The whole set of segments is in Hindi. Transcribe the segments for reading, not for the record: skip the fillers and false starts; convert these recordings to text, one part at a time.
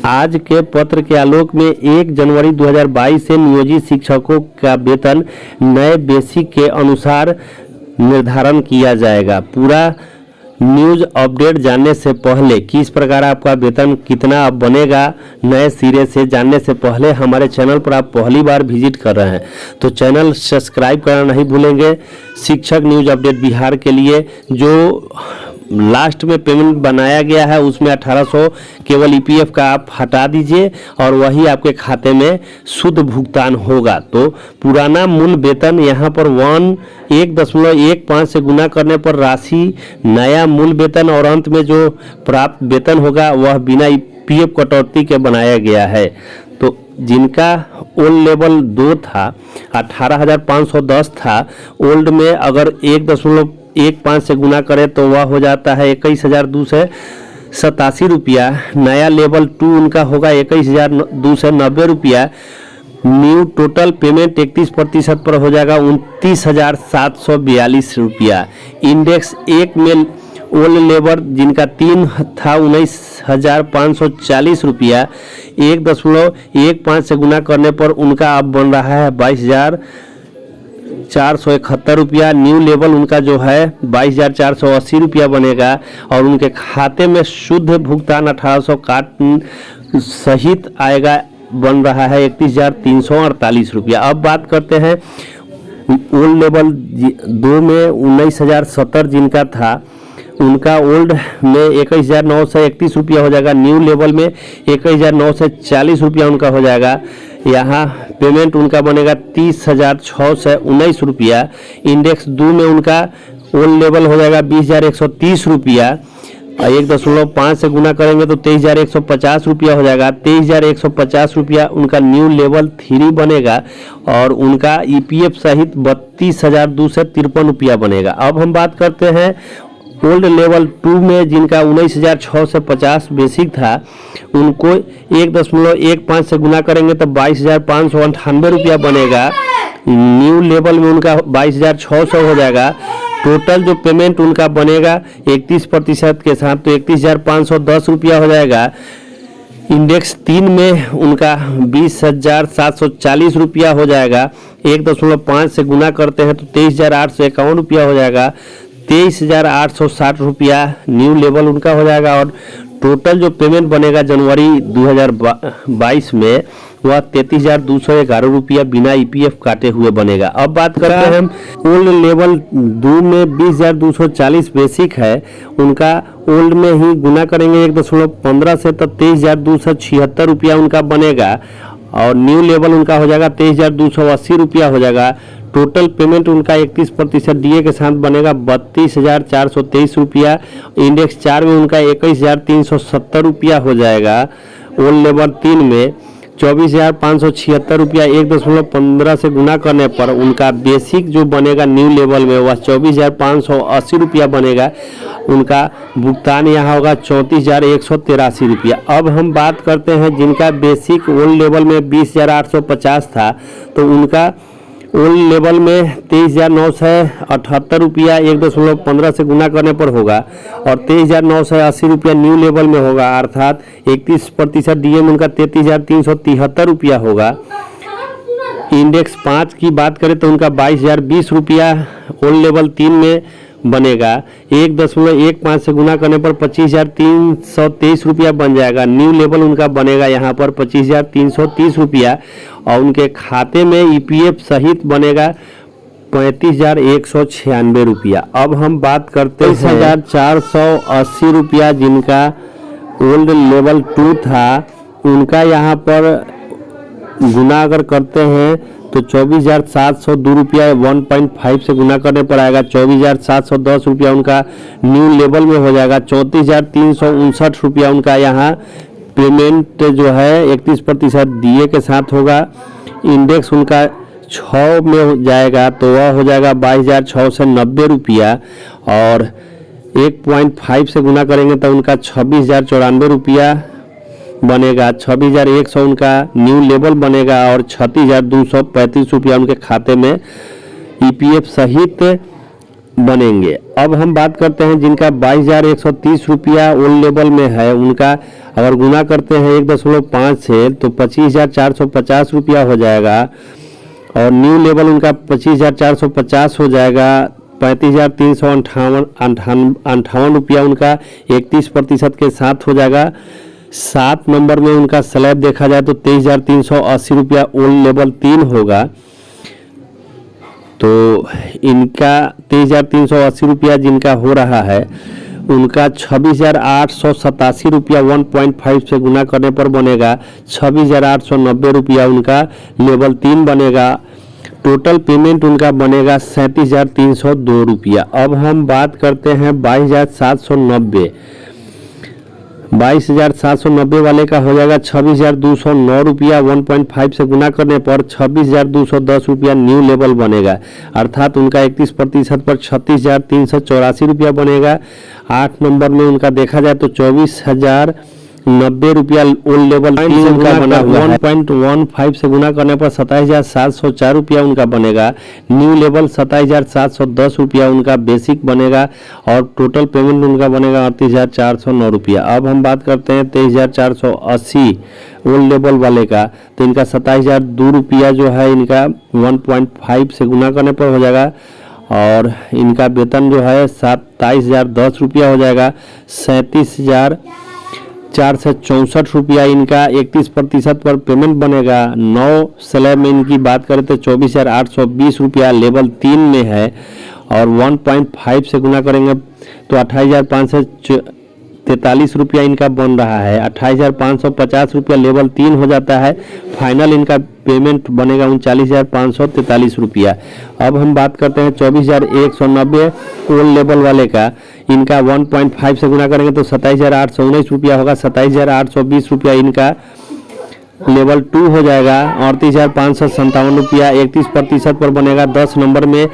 आज के पत्र के आलोक में 1 जनवरी 2022 से नियोजित शिक्षकों का वेतन नए बेसिक के अनुसार निर्धारण किया जाएगा। पूरा न्यूज अपडेट जानने से पहले, किस प्रकार आपका वेतन कितना अब बनेगा, नए सिरे से जानने से पहले हमारे चैनल पर आप पहली बार विजिट कर रहे हैं तो चैनल सब्सक्राइब करना नहीं भूलेंगे। शिक्षक न्यूज अपडेट बिहार के लिए जो लास्ट में पेमेंट बनाया गया है उसमें 1800 केवल ईपीएफ का आप हटा दीजिए और वही आपके खाते में शुद्ध भुगतान होगा। तो पुराना मूल वेतन यहाँ पर 1.15 से गुना करने पर राशि नया मूल वेतन और अंत में जो प्राप्त वेतन होगा वह बिना ईपीएफ कटौती के बनाया गया है। तो जिनका ओल्ड लेवल 2 था 18,510 था, ओल्ड में अगर 1.15 से गुना करें तो वह हो जाता है 21,287 रुपया। नया लेवल 2 उनका होगा 21,290 रुपया। न्यू टोटल पेमेंट 31% पर हो जाएगा 29,742 रुपया। इंडेक्स 1 में ओल्ड लेबर जिनका 3 था 19,540 रुपया। 1.15 से गुना करने पर उनका अब बन रहा है 22,471 रुपया। न्यू लेवल उनका जो है 22,480 रुपया बनेगा और उनके खाते में शुद्ध भुगतान 1800 काट सहित आएगा, बन रहा है 31,348 रुपया। अब बात करते हैं ओल्ड लेवल 2 में 19,070 जिनका था, उनका ओल्ड में 21,931 रुपया हो जाएगा। न्यू लेवल में 21,940 रुपया उनका हो जाएगा। यहाँ पेमेंट उनका बनेगा 30,619 रुपया। इंडेक्स 2 में उनका ओल्ड लेवल हो जाएगा 20,130 रुपया। 1.5 से गुना करेंगे तो 23,150 रुपया हो जाएगा। 23,150 रुपया उनका न्यू लेवल 3 बनेगा और उनका ईपीएफ सहित 32,253 रुपया बनेगा। अब हम बात करते हैं ओल्ड लेवल 2 में जिनका 19,650 बेसिक था, उनको 1.15 से गुना करेंगे तो 22,598 रुपया बनेगा। न्यू लेवल में उनका 22,600 हो जाएगा। टोटल जो पेमेंट उनका बनेगा 31% के साथ तो 31,510 रुपया हो जाएगा। इंडेक्स 3 में उनका 20,740 रुपया हो जाएगा। 1.5 से गुना करते हैं तो 23,851 रुपया हो जाएगा। 23,860 रुपया न्यू लेवल उनका हो जाएगा और टोटल जो पेमेंट बनेगा जनवरी 2022 में वह 33,211 रुपया बिना ईपीएफ काटे हुए बनेगा। अब बात करते हैं हम ओल्ड लेवल 2 में 20,240 बेसिक है, उनका ओल्ड में ही गुना करेंगे 1.15 से तो 23,276 रुपया उनका बनेगा और न्यू लेवल उनका हो जाएगा 23,280 रुपया हो जाएगा। टोटल पेमेंट उनका 31% डीए के साथ बनेगा 32,423 रुपया। इंडेक्स 4 में उनका 21,370 रुपया हो जाएगा। ओल्ड लेवल 3 में 24,576 रुपया। 1.15 से गुना करने पर उनका बेसिक जो बनेगा न्यू लेवल में वह 24,580 रुपया बनेगा। उनका भुगतान यहाँ होगा 34,183 रुपया। अब हम बात करते हैं जिनका बेसिक ओल्ड लेवल में 20,850 था तो उनका ओल्ड लेवल में 23,978 रुपया 1.15 से गुना करने पर होगा और 23,980 रुपया न्यू लेवल में होगा, अर्थात 31% डीए में उनका 33,373 रुपया होगा। इंडेक्स 5 की बात करें तो उनका 22,020 रुपया ओल्ड लेवल 3 में बनेगा। 1.15 से गुना करने पर 25,323 रुपया बन जाएगा। न्यू लेवल उनका बनेगा यहाँ पर 25,330 रुपया और उनके खाते में ईपीएफ सहित बनेगा 35,196 रुपया। अब हम बात करते हैं 23,480 रुपया जिनका ओल्ड लेवल 2 था, उनका यहाँ पर गुना अगर करते हैं तो 24,702 रुपया 1.5 से गुना करने पर आएगा 24,710 रुपया उनका न्यू लेवल में हो जाएगा। 34,359 रुपया उनका यहाँ पेमेंट जो है 31% डीए के साथ होगा। इंडेक्स उनका 6 में हो जाएगा तो वह हो जाएगा 22,690 रुपया और 1.5 से गुना करेंगे तो उनका 26,094 रुपया बनेगा। 26,100 उनका न्यू लेवल बनेगा और 36,235 रुपया उनके खाते में ईपीएफ सहित बनेंगे। अब हम बात करते हैं जिनका 22,130 रुपया ओल्ड लेवल में है, उनका अगर गुना करते हैं 1.5 से तो 25,450 रुपया हो जाएगा। और न्यू लेवल उनका 25,450 हो जाएगा। 35,358 रुपया उनका 31% के साथ हो जाएगा। 7 नंबर में उनका स्लैब देखा जाए तो 23,380 रुपया ओल्ड लेवल 3 होगा। तो इनका 23,380 रुपया जिनका हो रहा है, उनका 26,887 रुपया 1.5 से गुना करने पर बनेगा 26,890 रुपया उनका लेवल 3 बनेगा। टोटल पेमेंट उनका बनेगा 37,302 रुपया। अब हम बात करते हैं 22,790 वाले का हो जाएगा 26,209 रुपया 1.5 से गुना करने पर 26,210 रुपया न्यू लेवल बनेगा, अर्थात उनका 31% पर 36,384 रुपया बनेगा। 8 नंबर में उनका देखा जाए तो 24,090 रुपया ओल्ड लेवल उनका बना हुआ है। 1.15 से गुना करने पर 27,704 रुपया उनका बनेगा। न्यू लेवल 27,710 रुपया उनका बेसिक बनेगा और टोटल पेमेंट उनका बनेगा 38,409 रुपया। अब हम बात करते हैं 23,480 ओल्ड लेवल वाले का, तो इनका 27,002 रुपया जो है इनका 1.5 से गुना करने पर हो जाएगा और इनका वेतन जो है 27,010 रुपया हो जाएगा। 37,464 रुपया इनका 31% पर पेमेंट बनेगा। 9 स्लैब में इनकी बात करें तो 24,820 रुपया लेवल 3 में है और 1.5 से गुना करेंगे तो 28,543 रुपया इनका बन रहा है। 28,550 रुपया लेवल 3 हो जाता है। फाइनल इनका पेमेंट बनेगा 39,543 रुपया। अब हम बात करते हैं 24,190 ओल्ड लेवल वाले का, इनका 1.5 से गुना करेंगे तो 27,819 रुपया होगा। 27,820 रुपया इनका लेवल 2 हो जाएगा। 38,557 रुपया 31% पर बनेगा। 10 नंबर में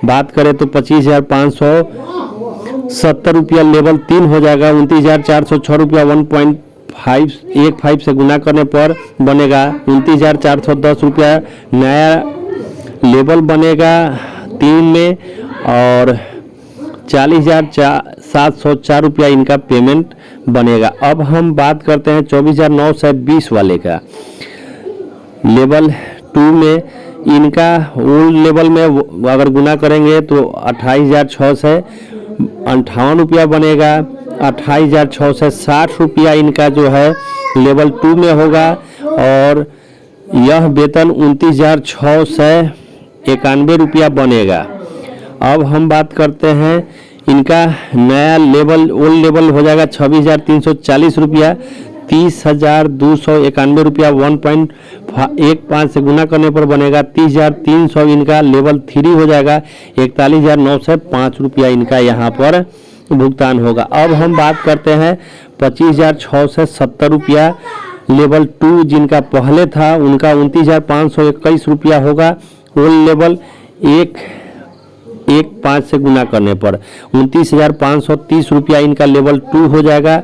बात करें तो 25,570 रुपया लेवल 3 हो जाएगा। 29,406 रुपया 1.5 से गुना करने पर बनेगा 29,410 रुपया नया लेवल बनेगा 3 में और 40,704 रुपया इनका पेमेंट बनेगा। अब हम बात करते हैं 24,920 वाले का, लेवल 2 में इनका ओल्ड लेवल में अगर गुना करेंगे तो 28,658 रुपया बनेगा। 28,660 रुपया इनका जो है लेवल 2 में होगा और यह वेतन 29,691 रुपया बनेगा। अब हम बात करते हैं इनका नया लेवल ओल्ड लेवल हो जाएगा 26,340 रुपया। 30,291 रुपया 1.15 से गुना करने पर बनेगा 30,300 इनका लेवल 3 हो जाएगा। 41,905 रुपया इनका यहाँ पर भुगतान होगा। अब हम बात करते हैं 25,670 रुपया लेवल 2 जिनका पहले था, उनका 29,521 रुपया होगा। ओल्ड लेवल 1.5 से गुना करने पर 29,530 रुपया इनका लेवल 2 हो जाएगा।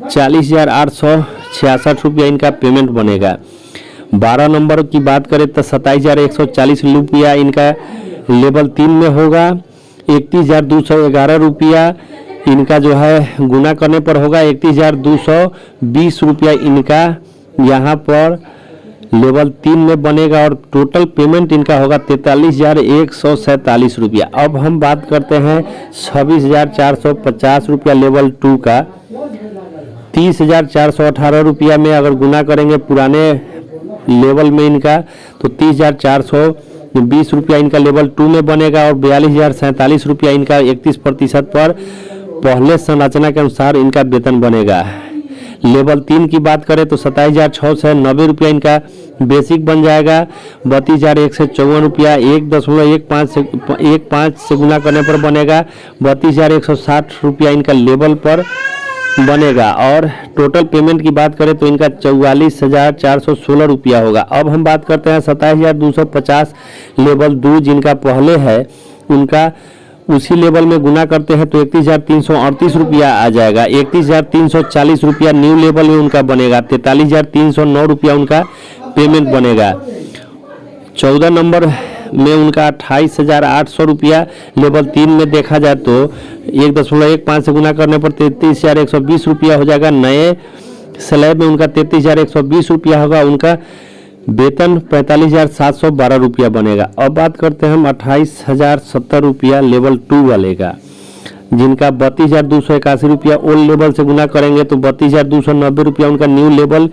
40,866 रुपया इनका पेमेंट बनेगा। 12 नंबर की बात करें तो 27,140 रुपया इनका लेवल 3 में होगा। 31,211 रुपया इनका जो है गुना करने पर होगा। 31,220 रुपया इनका यहाँ पर लेवल 3 में बनेगा और टोटल पेमेंट इनका होगा 43,147 रुपया। अब हम बात करते हैं 26,450 रुपया लेवल 2 का। 30,418 रुपया में अगर गुना करेंगे पुराने लेवल में इनका तो 30,420 रुपया इनका लेवल 2 में बनेगा और 42,047 रुपया इनका 31% पर पहले संरचना के अनुसार इनका वेतन बनेगा। लेवल 3 की बात करें तो 27,690 रुपया इनका बेसिक बन जाएगा। 32,154 रुपया 1.15 से गुना करने पर बनेगा। 32,160 रुपया इनका लेवल पर बनेगा और टोटल पेमेंट की बात करें तो इनका 44,416 रुपया होगा। अब हम बात करते हैं 27,250 लेवल 2 जिनका पहले है, उनका उसी लेवल में गुना करते हैं तो 31,338 रुपया आ जाएगा। 31,340 रुपया न्यू लेवल में उनका बनेगा। 43,309 रुपया उनका पेमेंट बनेगा। 14 नंबर में उनका 28,800 रुपया लेवल 3 में देखा जाए तो 1.15 से गुना करने पर 33,120 रुपया हो जाएगा। नए स्लैब में उनका 33,120 रुपया होगा। उनका वेतन 45,712 रुपया बनेगा। अब बात करते हैं हम 28,070 रुपया लेवल 2 वाले का, जिनका 32,281 रुपया ओल्ड लेवल से गुना करेंगे तो 32,290 रुपया उनका न्यू लेवल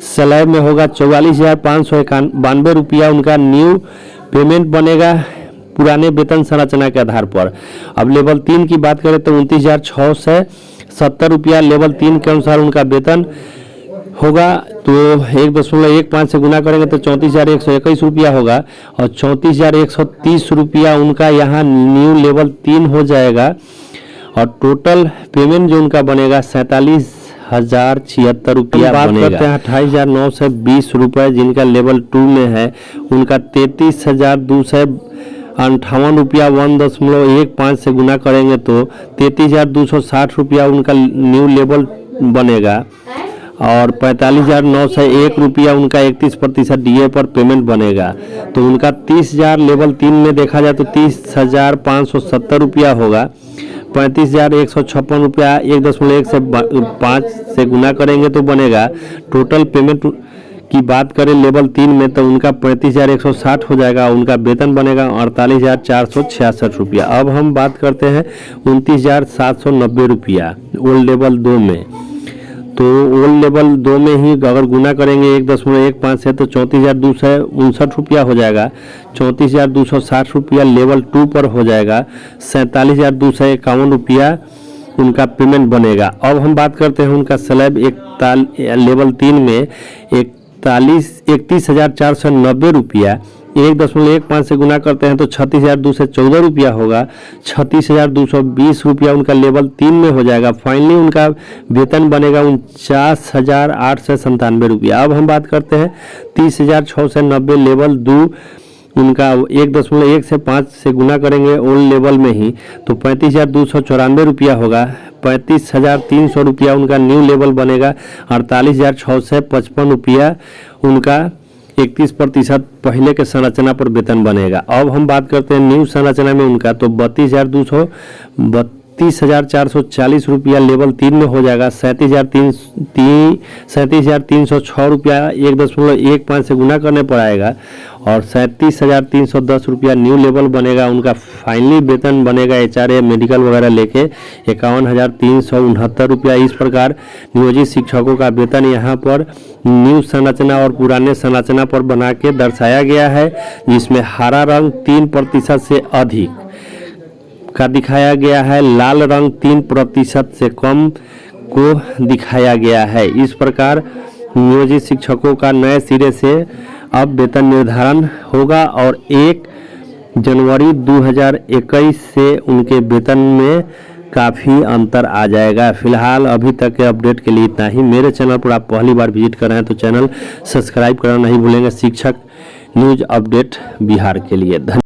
स्लैब में होगा। 44,592 रुपया उनका न्यू पेमेंट बनेगा पुराने वेतन संरचना के आधार पर। अब लेवल 3 की बात करें तो 29,670 रुपया लेवल 3 के अनुसार उनका वेतन होगा। तो 1.15 से गुना करेंगे तो 34,121 रुपया होगा और 34,130 रुपया उनका यहाँ न्यू लेवल 3 हो जाएगा। और टोटल पेमेंट जो उनका बनेगा 47,076 रुपया बनेगा। बात करते हैं 28,920 रुपये जिनका लेवल 2 में है, उनका 33,258 रुपया 1.15 से गुना करेंगे तो 33,260 रुपया उनका न्यू लेवल बनेगा। और 45,901 रुपया उनका 31% DA पर पेमेंट बनेगा। तो उनका 30,000 लेवल 3 में देखा जाए तो 30,570 रुपया होगा। 35,156 रुपया 1.1 से 5 से गुना करेंगे तो बनेगा। टोटल पेमेंट की बात करें लेवल 3 में तो उनका 35,160 हो जाएगा। उनका वेतन बनेगा 48,466 रुपया। अब हम बात करते हैं 29,790 रुपया ओल्ड लेवल 2 में। तो ओल्ड लेवल 2 में ही अगर गुना करेंगे 1.15 से तो 34,259 रुपया हो जाएगा। 34,260 रुपया लेवल 2 पर हो जाएगा। 47,251 रुपया उनका पेमेंट बनेगा। अब हम बात करते हैं उनका स्लैब लेवल 3 में 31,490 रुपया 1.15 से गुना करते हैं तो 36,214 रुपया होगा। 36,220 रुपया उनका लेवल 3 में हो जाएगा। फाइनली उनका वेतन बनेगा 49,897 रुपया। अब हम बात करते हैं 30,690 लेवल 2 उनका 1.1 से 5 से गुना करेंगे ओल्ड लेवल में ही तो 35,294 रुपया होगा। 35,300 रुपया उनका न्यू लेवल बनेगा। 48,655 रुपया उनका 31% पहले के संरचना पर वेतन बनेगा। अब हम बात करते हैं न्यू संरचना में उनका तो 32,440 रुपया लेवल 3 में हो जाएगा। 37,306 रुपया 1.15 से गुना करने पर आएगा और 37,310 रुपया न्यू लेवल बनेगा। उनका फाइनली वेतन बनेगा HRA मेडिकल वगैरह लेके 51,369 रुपया। इस प्रकार नियोजित शिक्षकों का वेतन यहाँ पर न्यू संरचना और पुराने संरचना पर बना के दर्शाया गया है, जिसमें हरा रंग 3% से अधिक का दिखाया गया है, लाल रंग 3% से कम को दिखाया गया है। इस प्रकार नियोजित शिक्षकों का नए सिरे से अब वेतन निर्धारण होगा और 1 जनवरी 2021 से उनके वेतन में काफ़ी अंतर आ जाएगा। फिलहाल अभी तक के अपडेट के लिए इतना ही। मेरे चैनल पर आप पहली बार विजिट कर रहे हैं तो चैनल सब्सक्राइब करना नहीं भूलेंगे। शिक्षक न्यूज अपडेट बिहार के लिए धन्यवाद।